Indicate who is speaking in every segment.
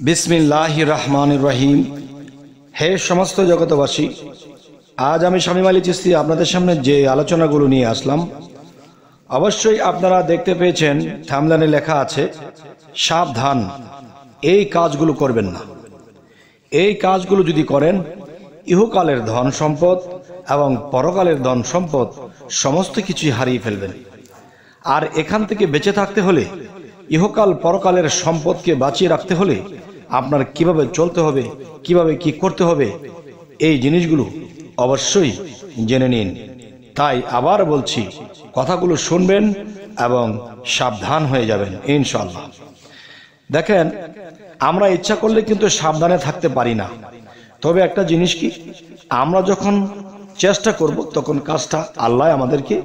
Speaker 1: বিসমিল্লাহির রহমানির রহিম। হে সমস্ত জগতবাসী, আজ আমি শামীম আলী চিশতি আপনাদের সামনে যে আলোচনাগুলো নিয়ে আসলাম, অবশ্যই আপনারা দেখতে পেয়েছেন থামলানে লেখা আছে সাবধান, এই কাজগুলো করবেন না। এই কাজগুলো যদি করেন ইহকালের ধন সম্পদ এবং পরকালের ধন সম্পদ সমস্ত কিছুই হারিয়ে ফেলবেন। আর এখান থেকে বেঁচে থাকতে হলে, ইহকাল পরকালের সম্পদকে বাঁচিয়ে রাখতে হলে আপনার কিভাবে চলতে হবে, কিভাবে কি করতে হবে, এই জিনিসগুলো অবশ্যই জেনে নিন। তাই আবার বলছি, কথাগুলো শুনবেন এবং সাবধান হয়ে যাবেন ইনশাআল্লাহ। দেখেন, আমরা ইচ্ছা করলে কিন্তু সাবধানে থাকতে পারি না। তবে একটা জিনিস কি, আমরা যখন চেষ্টা করব তখন কাজটা আল্লাহ আমাদেরকে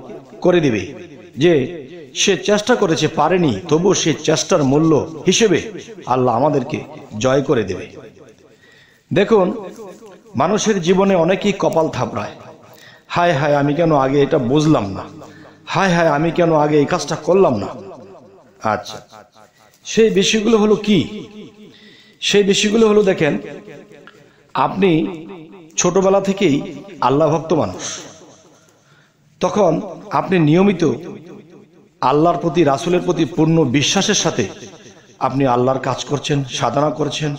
Speaker 1: করে দিবে। যে সে চেষ্টা করেছে, পারেনি, তবু সে চেষ্টার মূল্য হিসেবে আল্লাহ আমাদেরকে জয় করে দেবে। দেখুন, মানুষের জীবনে অনেকেই কপাল থাপড়ায়, হায় হায় আমি কেন আগে এটা বুঝলাম না, হায় হায় আমি কেন আগে এই কাজটা করলাম না। আচ্ছা, সেই বিষয়গুলো হলো কি? সেই বিষয়গুলো হলো, দেখেন, আপনি ছোটবেলা থেকেই আল্লাহ ভক্ত মানুষ, তখন আপনি নিয়মিত আল্লাহর প্রতি, রাসূলের প্রতি পূর্ণ বিশ্বাসের সাথে আপনি আল্লাহর কাজ করছেন, সাধনা করছেন,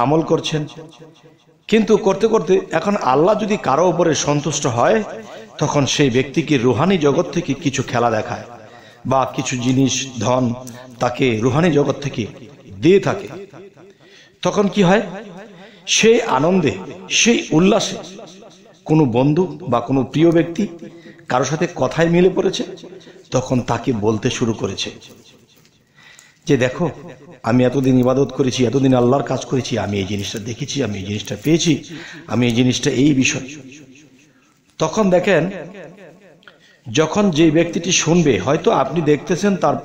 Speaker 1: আমল করছেন। কিন্তু করতে করতে এখন আল্লাহ যদি কারো উপরে সন্তুষ্ট হয়, তখন সেই ব্যক্তিকে রুহানি জগৎ থেকে কিছু খেলা দেখায় বা কিছু জিনিস, ধন তাকে রুহানি জগৎ থেকে দিয়ে থাকে। তখন কি হয়? সেই আনন্দে, সেই উল্লাসে কোনো বন্ধু বা কোনো প্রিয় ব্যক্তি কারোর সাথে কথায় মিলে পড়েছে, তখন তাকে বলতে শুরু করেছে যে দেখো, আমি এতদিন ইবাদত করেছি, এতদিন আল্লাহর কাজ করেছি, আমি এই জিনিসটা দেখেছি, আমি এই জিনিসটা পেয়েছি, আমি এই জিনিসটা, এই বিষয়। তখন দেখেন, যখন যে ব্যক্তিটি শুনবে, হয়তো আপনি দেখতেছেন তার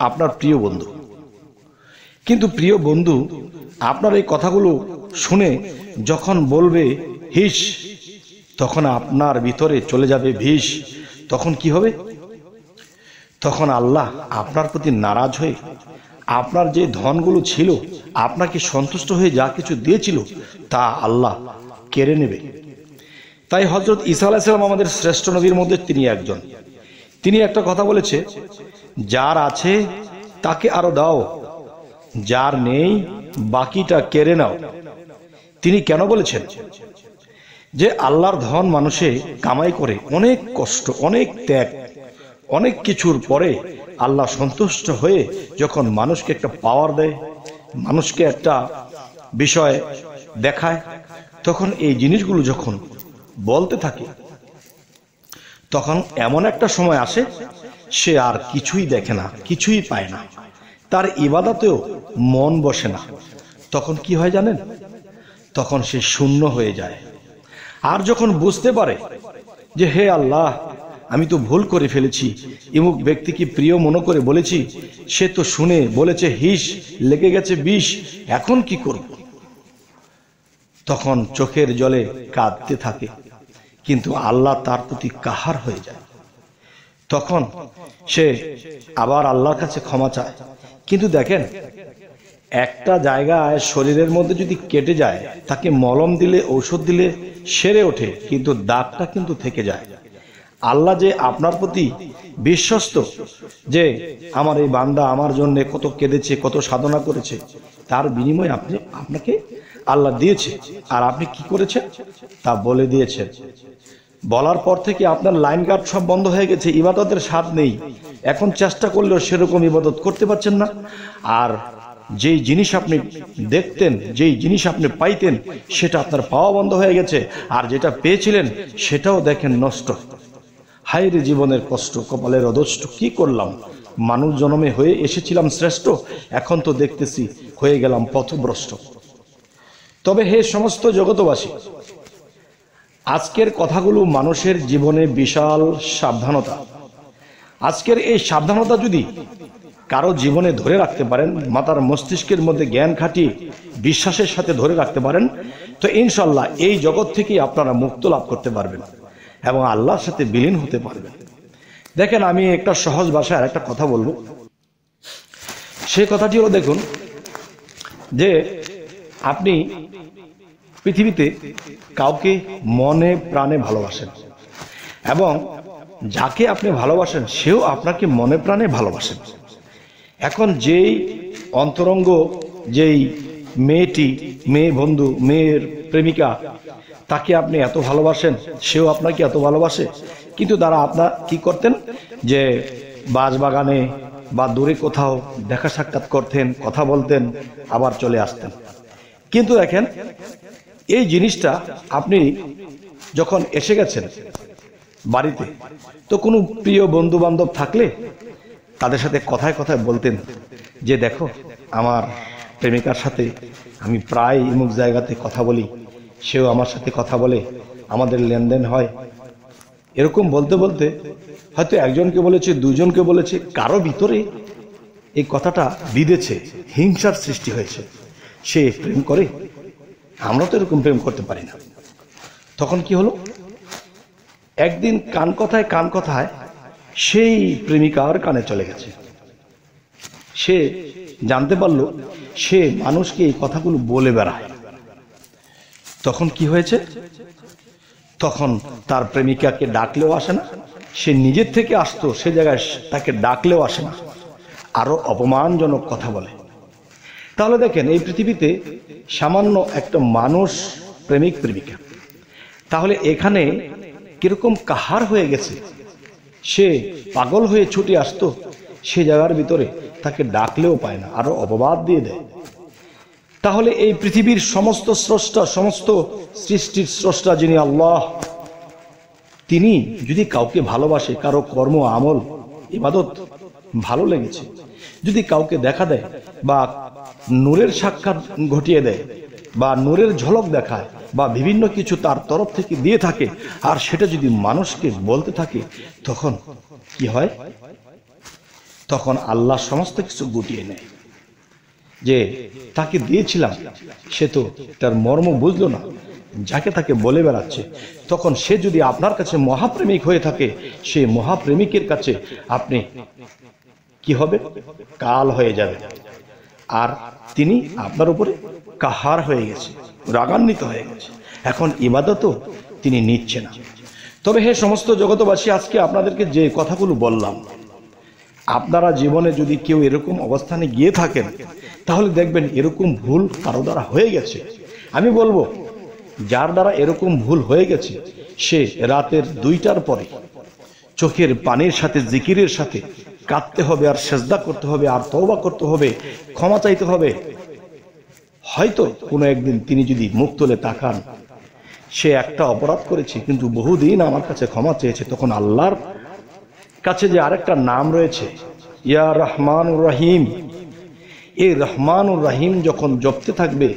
Speaker 1: আপনার প্রিয় বন্ধু, কিন্তু প্রিয় বন্ধু আপনার এই কথাগুলো শুনে যখন বলবে হিস, তখন আপনার ভিতরে চলে যাবে ভিস। তখন কি হবে? তখন আল্লাহ আপনার প্রতি নারাজ হয়ে আপনার যে ধনগুলো ছিল, আপনাকে সন্তুষ্ট হয়ে যা কিছু দিয়েছিল, তা আল্লাহ কেড়ে নেবে। তাই হযরত ঈসা আলাইহিস সালাম আমাদের শ্রেষ্ঠ নবীর মধ্যে তিনি একজন। তিনি একটা কথা বলেছে, যার আছে তাকে আরো দাও, যার নেই বাকিটা কেড়ে নাও। তিনি কেন বলেছেন? যে আল্লাহর ধন মানুষে কামাই করে অনেক কষ্ট, অনেক ত্যাগ, অনেক কিছুর পরে আল্লাহ সন্তুষ্ট হয়ে যখন মানুষকে একটা পাওয়ার দেয়, মানুষকে একটা বিষয় দেখায়, তখন এই জিনিসগুলো যখন বলতে থাকে, তখন এমন একটা সময় আসে সে আর কিছুই দেখে না, কিছুই পায় না, তার ইবাদতেও মন বসে না। তখন কি হয় জানেন? তখন সে শূন্য হয়ে যায়। আর যখন বুঝতে পারে যে হে আল্লাহ, আমি তো ভুল করে ফেলেছি, ইমুক ব্যক্তিকে প্রিয় মনে করে বলেছি, সে তো শুনে বলেছে হিস, লেগে গেছে বিষ, এখন কি করব? তখন চোখের জলে কাঁদতে থাকে, কিন্তু আল্লাহ তার প্রতি কাহার হয়ে যায়। তখন সে আবার আল্লাহর কাছে ক্ষমা চায়। কিন্তু দেখেন, একটা জায়গায় শরীরের মধ্যে যদি কেটে যায়, তাকে মলম দিলে, ঔষধ দিলে সেরে ওঠে, কিন্তু দাগটা কিন্তু থেকে যায়। আল্লাহ যে আপনার প্রতি বিশ্বস্ত, যে আমার এই বান্দা আমার জন্য কত কেঁদেছে, কত সাধনা করেছে, তার বিনিময়ে আপনাকে আল্লাহ দিয়েছে। আর আপনি কি করেছেন তা বলে দিয়েছেন। বলার পর থেকে আপনার লাইন গার্ড সব বন্ধ হয়ে গেছে, ইবাদতের স্বাদ নেই, এখন চেষ্টা করলেও সেরকম ইবাদত করতে পারছেন না। আর যেই জিনিস আপনি দেখতেন, যেই জিনিস আপনি পাইতেন, সেটা আপনার পাওয়া বন্ধ হয়ে গেছে। আর যেটা পেয়েছিলেন সেটাও দেখেন নষ্ট। হায় রে জীবনের কষ্ট, কপালের অদষ্ট, কি করলাম? মানুষ জন্মে হয়ে এসেছিলাম শ্রেষ্ঠ, এখন তো দেখতেছি হয়ে গেলাম পথভ্রষ্ট। তবে হে সমস্ত জগতবাসী, আজকের কথাগুলো মানুষের জীবনে বিশাল সাবধানতা। আজকের এই সাবধানতা যদি কারো জীবনে ধরে রাখতে পারেন, মাথার মস্তিষ্কের মধ্যে জ্ঞান খাটিয়ে বিশ্বাসের সাথে ধরে রাখতে পারেন, তো ইনশাল্লাহ এই জগৎ থেকেই আপনারা মুক্ত লাভ করতে পারবেন এবং আল্লাহর সাথে বিলীন হতে পারবেন। দেখেন, আমি একটা সহজ ভাষায় একটা কথা বলবো। সেই কথাটি হলো, দেখুন, যে আপনি পৃথিবীতে কাউকে মনে প্রাণে ভালোবাসেন এবং যাকে আপনি ভালোবাসেন সেও আপনাকে মনে প্রাণে ভালোবাসেন। এখন যেই অন্তরঙ্গ, যেই মেয়েটি, মেয়ে বন্ধু, মেয়ের প্রেমিকা, তাকে আপনি এত ভালোবাসেন, সেও আপনাকে এত ভালোবাসে, কিন্তু তারা আপনার কি করতেন যে বাগানে বা দূরে কোথাও দেখা সাক্ষাৎ করতেন, কথা বলতেন, আবার চলে আসতেন। কিন্তু দেখেন এই জিনিসটা আপনি যখন এসে গেছেন বাড়িতে, তো কোনো প্রিয় বন্ধু বান্ধব থাকলে তাদের সাথে কথায় কথায় বলতেন যে দেখো আমার প্রেমিকার সাথে আমি প্রায় অমুক জায়গাতে কথা বলি, সেও আমার সাথে কথা বলে, আমাদের লেনদেন হয়। এরকম বলতে বলতে হয়তো একজনকে বলেছে, দুজনকে বলেছে, কারো ভিতরে এই কথাটা বিঁধেছে, হিংসার সৃষ্টি হয়েছে, সে প্রেম করে। আমরা তো এরকম প্রেম করতে পারি না। তখন কি হলো, একদিন কান কথায় সেই প্রেমিকার কানে চলে গেছে। সে জানতে পারল সে মানুষকে এই কথাগুলো বলে বেড়ায়। তখন কি হয়েছে, তখন তার প্রেমিকাকে ডাকলেও আসে না, সে নিজের থেকে আসতো, সে জায়গায় তাকে ডাকলেও আসে না, আরো অপমানজনক কথা বলে। তাহলে দেখেন এই পৃথিবীতে সামান্য একটা মানুষ প্রেমিক প্রেমিকা, তাহলে এখানে কিরকম কাহার হয়ে গেছে, সে পাগল হয়ে ছুটে আসতো, সে জায়গার ভিতরে তাকে ডাকলেও পায় না, আরো অপবাদ দিয়ে দেয়। তাহলে এই পৃথিবীর সমস্ত স্রষ্টা, সমস্ত সৃষ্টির স্রষ্টা যিনি আল্লাহ, তিনি যদি কাউকে ভালোবাসে, কারো কর্ম আমল ইবাদত ভালো লেগেছে, যদি কাউকে দেখা দেয় বা নূরের সাক্ষাৎ ঘটিয়ে দেয় বা নূরের ঝলক দেখায় বা বিভিন্ন কিছু তার তরফ থেকে দিয়ে থাকে, আর সেটা যদি মানুষকে বলতে থাকে, তখন কি হয়, তখন আল্লাহ সমস্ত কিছু গুটিয়ে নেয়। যে তাকে দিয়েছিলাম সে তো তার মর্ম বুঝলো না, যাকে তাকে বলে বেড়াচ্ছে। তখন সে যদি আপনার কাছে মহাপ্রেমিক হয়ে থাকে, সে মহাপ্রেমিকের কাছে আপনি কি হবে, কাল হয়ে যাবে, আর তিনি আপনার উপরে কাহার হয়ে গেছে, রাগান্বিত হয়ে গেছে। এখন ইবাদতও তিনি নিচ্ছে না। তবে হে সমস্ত জগতবাসী, আজকে আপনাদেরকে যে কথাগুলো বললাম, আপনারা জীবনে যদি কেউ এরকম অবস্থানে গিয়ে থাকেন, তাহলে দেখবেন এরকম ভুল কারো দ্বারা হয়ে গেছে। আমি বলবো যার দ্বারা এরকম ভুল হয়ে গেছে, সে রাতের 2টার পরে চোখের পানির সাথে, জিকিরের সাথে কাঁদতে হবে, আর সেজদা করতে হবে, আর তওবা করতে হবে, ক্ষমা চাইতে হবে। হয়তো কোনো একদিন তিনি যদি মুখ তুলে তাকান, সে একটা অপরাধ করেছে কিন্তু বহুদিন আমার কাছে ক্ষমা চেয়েছে, তখন আল্লাহর কাছে যে আরেকটা নাম রয়েছে, ইয়া রহমানুর রহিম, এই রহমানুর রহিম যখন জপতে থাকবে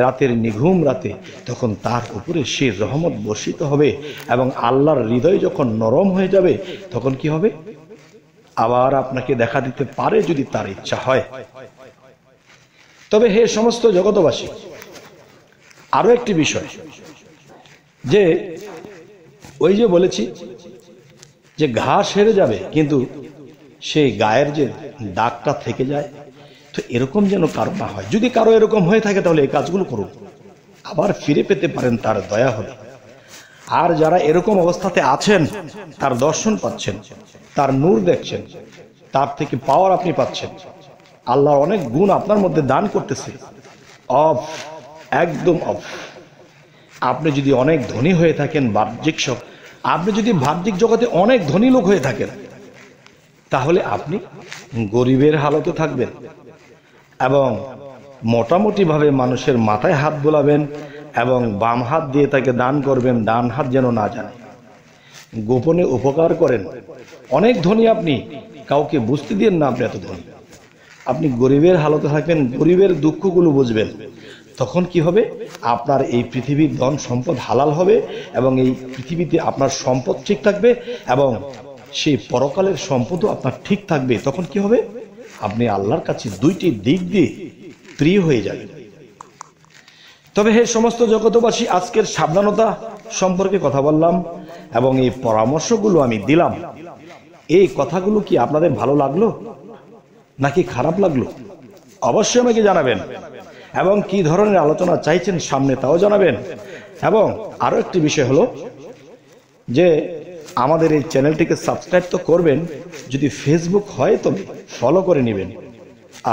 Speaker 1: রাতের নিঘুম রাতে, তখন তার উপরে সে রহমত বর্ষিত হবে, এবং আল্লাহর হৃদয় যখন নরম হয়ে যাবে, তখন কি হবে, আবার আপনাকে দেখা দিতে পারে যদি তার ইচ্ছা হয়। তবে হে সমস্ত জগতবাসী, আরো একটি বিষয়, যে ওই যে বলেছি যে ঘা সেরে যাবে কিন্তু সেই গায়ের যে দাগটা থেকে যায়, তো এরকম যেন কারো না হয়। যদি কারো এরকম হয়ে থাকে, তাহলে এই কাজগুলো করুন, আবার ফিরে পেতে পারেন তার দয়া হলে। আর যারা এরকম অবস্থাতে আছেন, তার দর্শন পাচ্ছেন, তার নূর দেখছেন, তার থেকে পাওয়ার আপনি পাচ্ছেন, আল্লাহর অনেক গুণ আপনার মধ্যে দান করতেছে, অফ, একদম অফ। আপনি যদি অনেক ধনী হয়ে থাকেন, আপনি যদি বাহ্যিক জগতে অনেক ধনী লোক হয়ে থাকেন, তাহলে আপনি গরিবের হালতে থাকবেন এবং মোটামুটি ভাবে মানুষের মাথায় হাত বোলাবেন এবং বাম হাত দিয়ে তাকে দান করবেন, ডান হাত যেন না জানে। গোপনে উপকার করেন। অনেক ধনী আপনি, কাউকে বুঝতে দিন না আপনি এত ধনী। আপনি গরিবের হালতে থাকবেন, গরিবের দুঃখগুলো বুঝবেন, তখন কি হবে, আপনার এই পৃথিবীর ধন সম্পদ হালাল হবে এবং এই পৃথিবীতে আপনার সম্পদ ঠিক থাকবে এবং সেই পরকালের সম্পদও আপনার ঠিক থাকবে। তখন কি হবে, আপনি আল্লাহর কাছে দুইটি দিক দিয়ে প্রিয় হয়ে যাবেন। তবে হে সমস্ত জগতবাসী, আজকের সাবধানতা সম্পর্কে কথা বললাম এবং এই পরামর্শগুলো আমি দিলাম। এই কথাগুলো কি আপনাদের ভালো লাগলো নাকি খারাপ লাগলো? অবশ্যই আমাকে জানাবেন। এবং কি ধরনের আলোচনা চাইছেন সামনে তাও জানাবেন। এবং আরও একটি বিষয় হলো যে আমাদের এই চ্যানেলটিকে সাবস্ক্রাইব তো করবেন, যদি ফেসবুক হয় তবে ফলো করে নেবেন,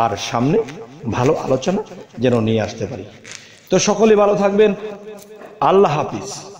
Speaker 1: আর সামনে ভালো আলোচনা যেন নিয়ে আসতে পারি। তো সকলেই ভালো থাকবেন। আল্লাহ হাফিজ।